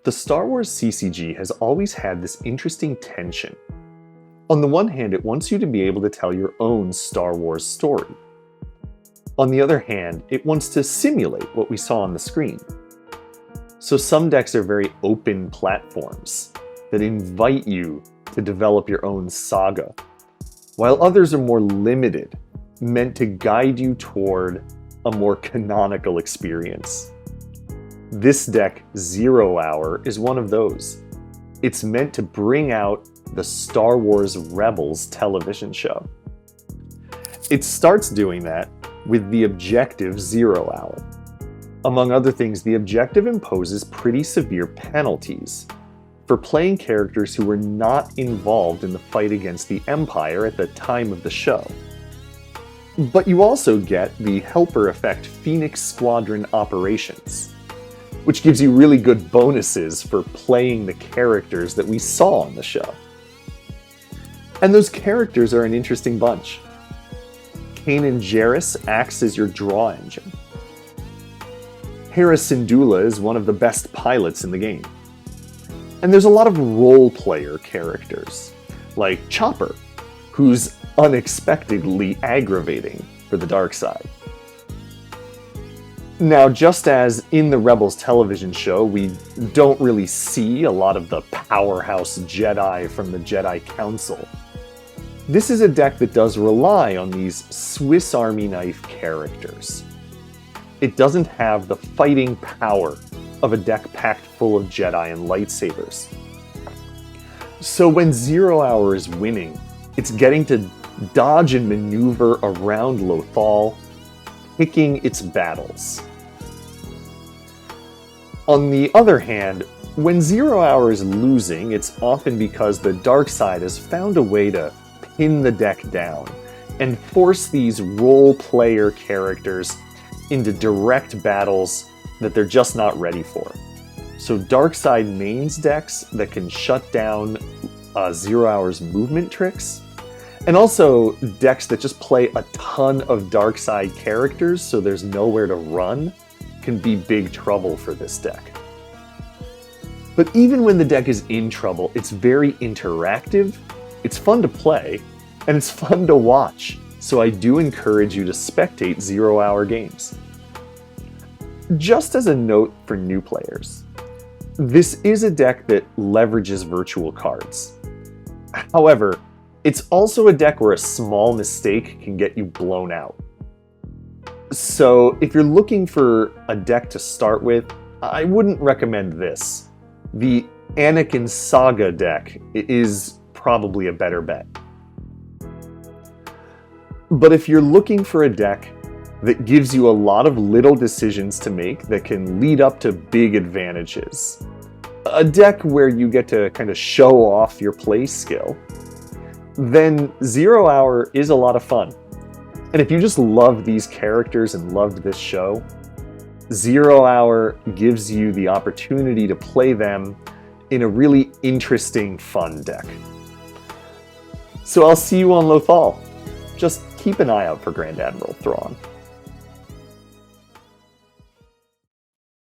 The Star Wars CCG has always had this interesting tension. On the one hand, it wants you to be able to tell your own Star Wars story. On the other hand, it wants to simulate what we saw on the screen. So some decks are very open platforms that invite you to develop your own saga, while others are more limited, meant to guide you toward a more canonical experience. This deck, 0 Hour, is one of those. It's meant to bring out the Star Wars Rebels television show. It starts doing that with the objective 0 Hour. Among other things, the objective imposes pretty severe penalties for playing characters who were not involved in the fight against the Empire at the time of the show. But you also get the helper effect Phoenix Squadron Operations, which gives you really good bonuses for playing the characters that we saw on the show. And those characters are an interesting bunch. Kanan Jarrus acts as your draw engine. Hera Syndulla is one of the best pilots in the game. And there's a lot of role-player characters, like Chopper, who's unexpectedly aggravating for the dark side. Now, just as in the Rebels television show, we don't really see a lot of the powerhouse Jedi from the Jedi Council, this is a deck that does rely on these Swiss Army knife characters. It doesn't have the fighting power of a deck packed full of Jedi and lightsabers. So when 0 Hour is winning, it's getting to dodge and maneuver around Lothal, picking its battles. On the other hand, when 0 Hour is losing, it's often because the dark side has found a way to pin the deck down and force these role-player characters into direct battles that they're just not ready for. So dark side mains decks that can shut down 0 Hour's movement tricks, and also decks that just play a ton of dark side characters so there's nowhere to run, can be big trouble for this deck. But even when the deck is in trouble, it's very interactive, it's fun to play, and it's fun to watch, so I do encourage you to spectate 0 Hour games. Just as a note for new players, this is a deck that leverages virtual cards. However, it's also a deck where a small mistake can get you blown out. So if you're looking for a deck to start with, I wouldn't recommend this. The Anakin Saga deck is probably a better bet. But if you're looking for a deck that gives you a lot of little decisions to make that can lead up to big advantages, a deck where you get to kind of show off your play skill, then 0 Hour is a lot of fun. And if you just love these characters and loved this show, 0 Hour gives you the opportunity to play them in a really interesting, fun deck. So I'll see you on Lothal. Just keep an eye out for Grand Admiral Thrawn.